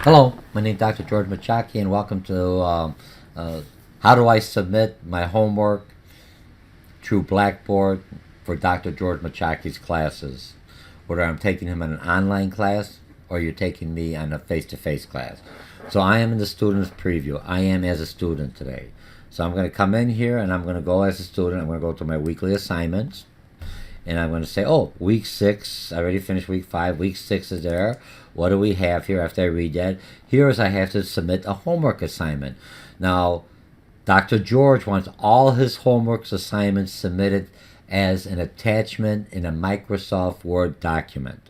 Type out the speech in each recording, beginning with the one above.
Hello, my name is Dr. George Mochocki, and welcome to How Do I Submit My Homework through Blackboard for Dr. George Mochocki's classes. Whether I'm taking him in an online class or you're taking me on a face-to-face class. So I am in the student's preview. I am as a student today. So I'm going to come in here and I'm going to go as a student. I'm going to go to my weekly assignments. And I'm going to say, oh, week 6, I already finished week 5, week 6 is there. What do we have here after I read that? Here is I have to submit a homework assignment. Now, Dr. George wants all his homework assignments submitted as an attachment in a Microsoft Word document.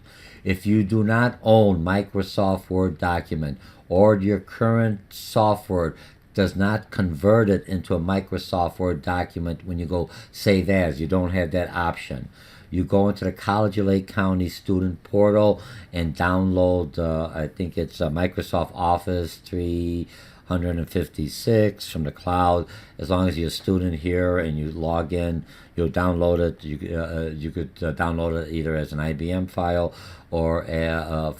If you do not own Microsoft Word document or your current software does not convert it into a Microsoft Word document when you go save as, you don't have that option. You go into the College of Lake County student portal and download, I think it's Microsoft Office 356 from the cloud. As long as you're a student here and you log in, you'll download it. You could download it either as an IBM file or a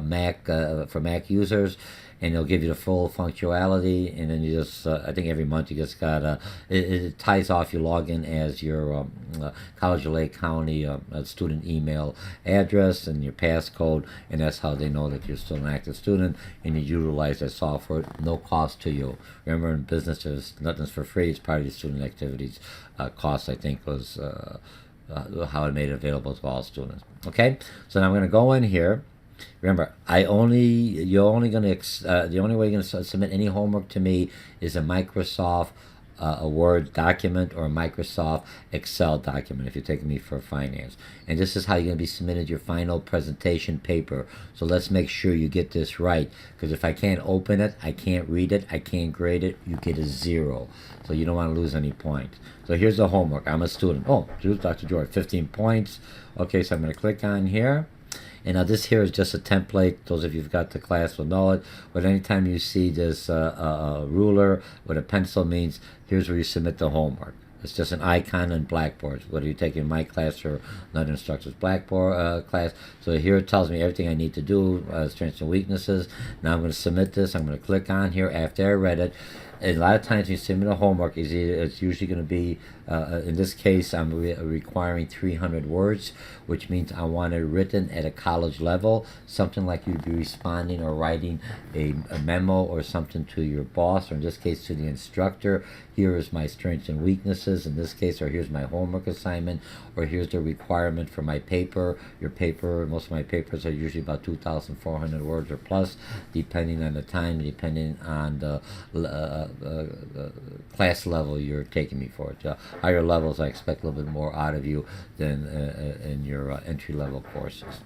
Mac for Mac users, and it'll give you the full functionality. And then you just, I think every month you just gotta, it ties off. You log in as your College of Lake County student email address and your passcode, and that's how they know that you're still an active student and you utilize that software. No cost to you. Remember, in business, there's nothing's for free. It's part of your student activities. Cost, I think, was how I made it available to all students. Okay, so now I'm going to go in here. Remember, the only way you're going to submit any homework to me is a Microsoft a Word document or a Microsoft Excel document if you're taking me for finance. And this is how you're going to be submitted your final presentation paper. So let's make sure you get this right, because if I can't open it, I can't read it, I can't grade it, you get a 0. So you don't want to lose any points. So here's the homework. I'm a student. Oh, Dr. George, 15 points. Okay, so I'm going to click on here. And now this here is just a template. Those of you who've got the class will know it. But anytime you see this ruler with a pencil means here's where you submit the homework. It's just an icon in Blackboard, whether you're taking my class or another instructor's Blackboard class. So here it tells me everything I need to do, strengths and weaknesses. Now I'm going to submit this. I'm going to click on here after I read it. And a lot of times when you submit a homework, it's usually going to be, in this case, I'm requiring 300 words, which means I want it written at a college level, something like you'd be responding or writing a memo or something to your boss, or in this case to the instructor. Here is my strengths and weaknesses, in this case, or here's my homework assignment, or here's the requirement for my paper. Your paper, most of my papers are usually about 2,400 words or plus, depending on the time, depending on the class level you're taking me for. Higher levels, I expect a little bit more out of you than in your entry-level courses.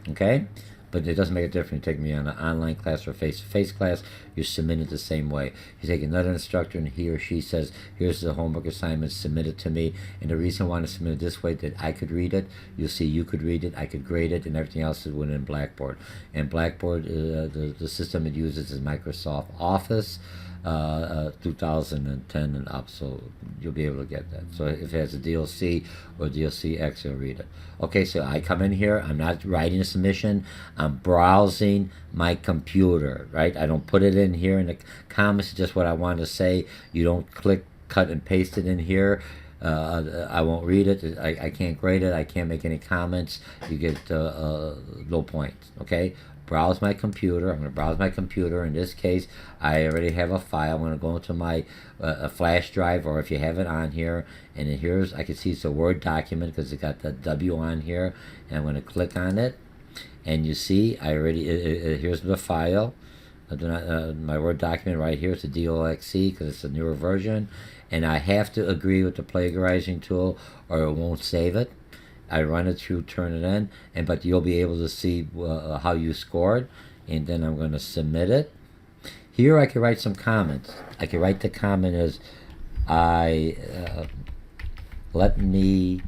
Okay? But it doesn't make a difference. You take me on an online class or face-to-face class, you submit it the same way. You take another instructor and he or she says, here's the homework assignment, submit it to me. And the reason I want to submit it this way, that I could read it, you'll see you could read it, I could grade it, and everything else is within Blackboard. And Blackboard, the system it uses is Microsoft Office 2010 and up, so you'll be able to get that. So if it has a DLC or DLCX, you'll read it. Okay, so I come in here, I'm not writing a submission, I'm browsing my computer, right? I don't put it in here in the comments, just what I want to say. You don't click, cut, and paste it in here. I won't read it. I can't grade it. I can't make any comments. You get no points, okay? Browse my computer. I'm going to browse my computer. In this case, I already have a file. I'm going to go into my a flash drive, or if you have it on here, and here's, I can see it's a Word document because it got the W on here, and I'm going to click on it, and you see I already, here's the file. My Word document right here is the docx because it's a newer version, and I have to agree with the plagiarizing tool or it won't save it. I run it through, turn it in, but you'll be able to see how you scored, and then I'm going to submit it. Here I can write some comments. I can write the comment as, let me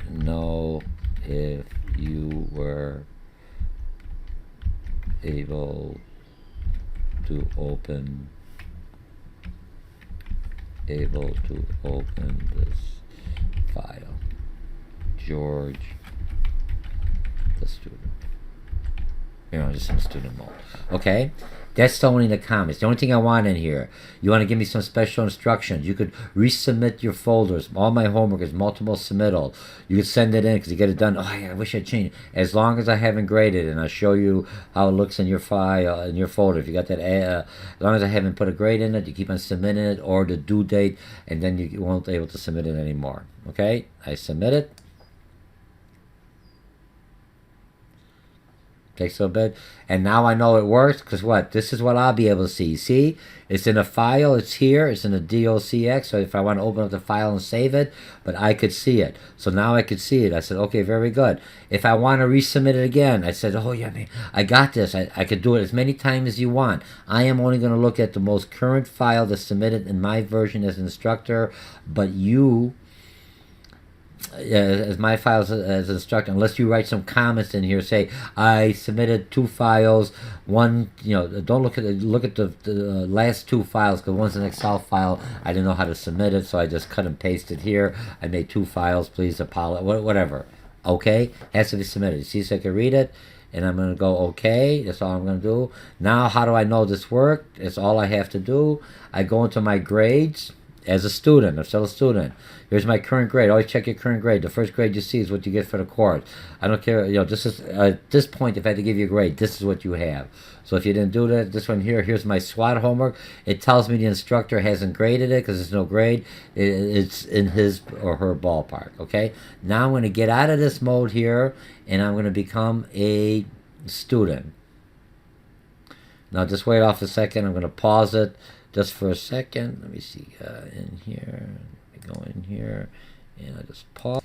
know if you were able to open this file. George, the student. just in student mode. Okay? That's only the comments. The only thing I want in here, you want to give me some special instructions. You could resubmit your folders. All my homework is multiple submittal. You could send it in because you get it done. Oh, I wish I'd changed it. As long as I haven't graded, and I'll show you how it looks in your file, in your folder. If you got that, as long as I haven't put a grade in it, you keep on submitting it or the due date, and then you won't be able to submit it anymore. Okay? I submit it. Takes a little bit. And now I know it works because what? This is what I'll be able to see. You see? It's in a file. It's here. It's in a docx. So if I want to open up the file and save it, but I could see it. So now I could see it. I said, okay, very good. If I want to resubmit it again, I said, oh, yeah, man, I got this. I could do it as many times as you want. I am only going to look at the most current file that's submitted in my version as an instructor, but you... as my files as instructor, unless you write some comments in here, say I submitted 2 files, one, don't look at the last 2 files because one's an Excel file. I didn't know how to submit it, so I just cut and pasted here. I made 2 files, please apologize, whatever. Okay, has to be submitted. See, so I can read it, and I'm going to go okay. That's all I'm going to do. Now, how do I know this worked? It's all I have to do. I go into my grades. As a student, I'm still a student. Here's my current grade. Always check your current grade. The first grade you see is what you get for the course. I don't care. This is at this point, if I had to give you a grade, this is what you have. So if you didn't do that, this one here, here's my SWOT homework. It tells me the instructor hasn't graded it because there's no grade. It's in his or her ballpark. Okay. Now I'm going to get out of this mode here, and I'm going to become a student. Now just wait off a second. I'm going to pause it. Just for a second, let me see, in here, let me go in here, and I just pause.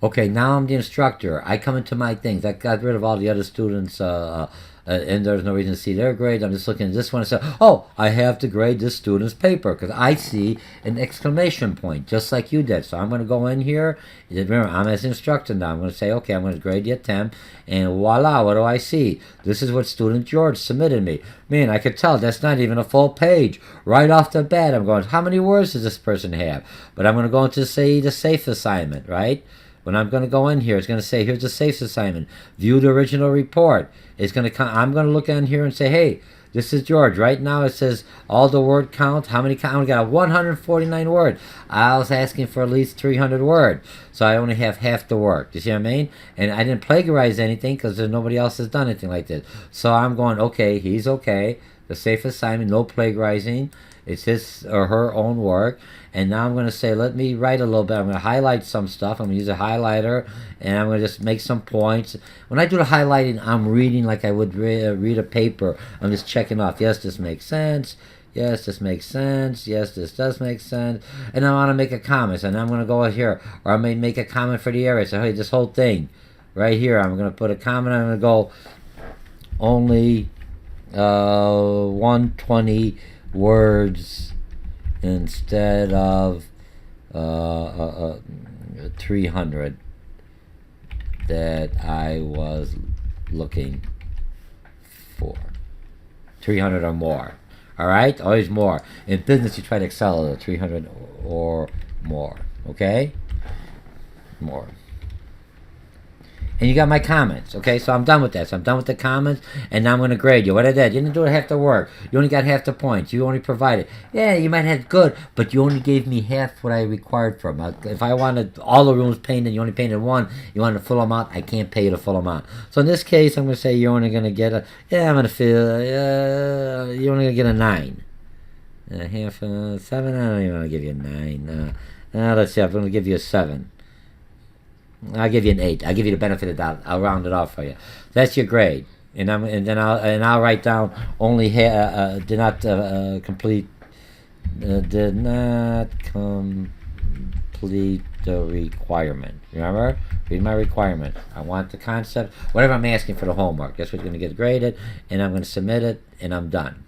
Okay, now I'm the instructor. I come into my things. I got rid of all the other students, and there's no reason to see their grades. I'm just looking at this one and say, oh, I have to grade this student's paper, because I see an exclamation point, just like you did. So I'm going to go in here. Remember, I'm as instructor now. I'm going to say, okay, I'm going to grade the attempt, and voila, what do I see? This is what student George submitted me. Man, I could tell that's not even a full page. Right off the bat, I'm going, how many words does this person have? But I'm going to go into, say, the safe assignment, right? When I'm going to go in here, it's going to say, here's the safe assignment. View the original report. It's going to come, I'm going to look in here and say, hey, this is George. Right now it says all the word count. How many count? I got 149 words. I was asking for at least 300 words. So I only have half the work. You see what I mean? And I didn't plagiarize anything because nobody else has done anything like this. So I'm going, okay, he's okay. The safe assignment, no plagiarizing. It's his or her own work. And now I'm going to say, let me write a little bit. I'm going to highlight some stuff. I'm going to use a highlighter, and I'm going to just make some points. When I do the highlighting, I'm reading like I would read a paper. I'm just checking off. Yes, this makes sense. Yes, this makes sense. Yes, this does make sense. And I want to make a comment. And I'm going to go here. Or I may make a comment for the area. So, hey, this whole thing right here, I'm going to put a comment. I'm going to go only 120 words instead of 300 that I was looking for. 300 or more. All right? Always more. In business, you try to excel at 300 or more. Okay? More. And you got my comments, okay? So I'm done with that. So I'm done with the comments, and now I'm going to grade you. What I did, you didn't do half the work. You only got half the points. You only provided. Yeah, you might have good, but you only gave me half what I required from. If I wanted all the rooms painted, you only painted one. You wanted a full amount, I can't pay you the full amount. So in this case, I'm going to say you're only going to get a, you're only going to get a 9. Half, 7, I don't even want to give you a 9. Let's see, I'm going to give you a 7. I'll give you an 8. I'll give you the benefit of the doubt. I'll round it off for you. That's your grade, and I'll write down only did not complete the requirement. Remember, read my requirement. I want the concept, whatever I'm asking for the homework. That's what's going to get graded, and I'm going to submit it, and I'm done.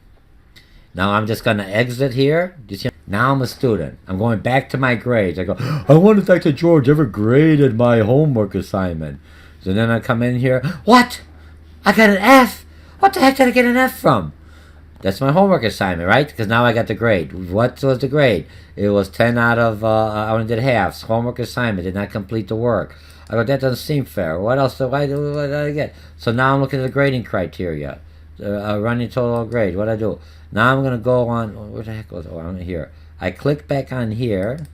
Now I'm just going to exit here. Do you see? Now I'm a student. I'm going back to my grades. I go, I wonder if Dr. George ever graded my homework assignment. So then I come in here. What? I got an F. What the heck did I get an F from? That's my homework assignment, right? Because now I got the grade. What was the grade? It was 10 out of, I only did halves. Homework assignment. Did not complete the work. I go, that doesn't seem fair. What else do I do? What did I get? So now I'm looking at the grading criteria. Running total grade. What I do? Now I'm going to go on. Where the heck was it? Oh, I'm here. I click back on here.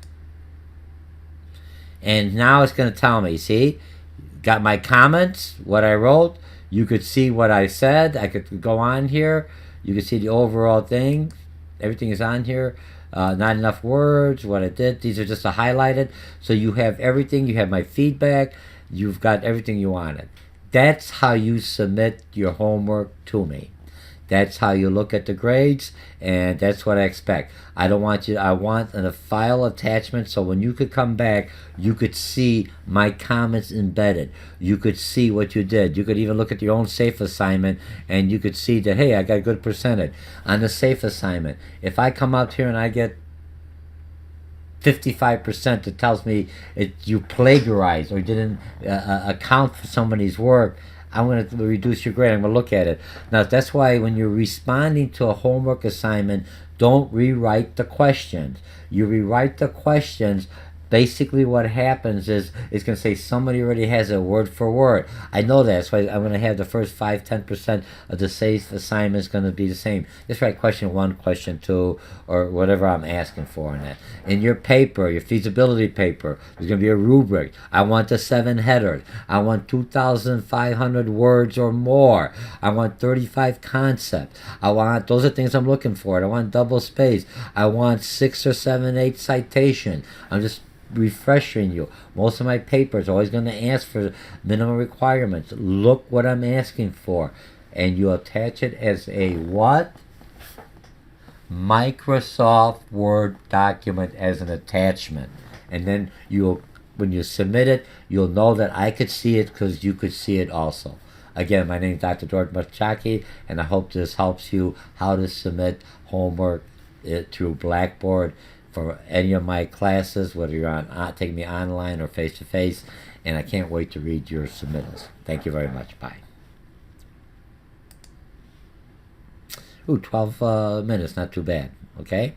And now it's going to tell me, see? Got my comments, what I wrote. You could see what I said. I could go on here. You can see the overall thing. Everything is on here. Not enough words, what I did. These are just highlighted. So you have everything. You have my feedback. You've got everything you wanted. That's how you submit your homework to me. That's how you look at the grades, and that's what I expect. I want a file attachment so when you could come back, you could see my comments embedded. You could see what you did. You could even look at your own SAFE assignment, and you could see that, hey, I got a good percentage. On the SAFE assignment, if I come out here and I get 55%, that tells me you plagiarized or didn't account for somebody's work, I'm going to reduce your grade. I'm going to look at it. Now, that's why when you're responding to a homework assignment, don't rewrite the questions. You rewrite the questions. Basically, what happens is it's going to say somebody already has it word for word. I know that. That's why I'm going to have the first 5-10% of the SAFE assignments going to be the same. Just write question 1, question 2, or whatever I'm asking for in that. In your paper, your feasibility paper, there's going to be a rubric. I want the 7 headers. I want 2,500 words or more. I want 35 concepts. Those are things I'm looking for. I want double space. I want 6 or 7, 8 citation. I'm just refreshing you. Most of my papers are always going to ask for minimum requirements. Look what I'm asking for, and you attach it as a what? Microsoft Word document as an attachment, and then when you submit it, you'll know that I could see it because you could see it also. Again, my name is Dr. George Mochocki, and I hope this helps you how to submit homework through Blackboard for any of my classes, whether you're taking me online or face-to-face, and I can't wait to read your submittals. Thank you very much. Bye. Ooh, 12 minutes, not too bad. Okay?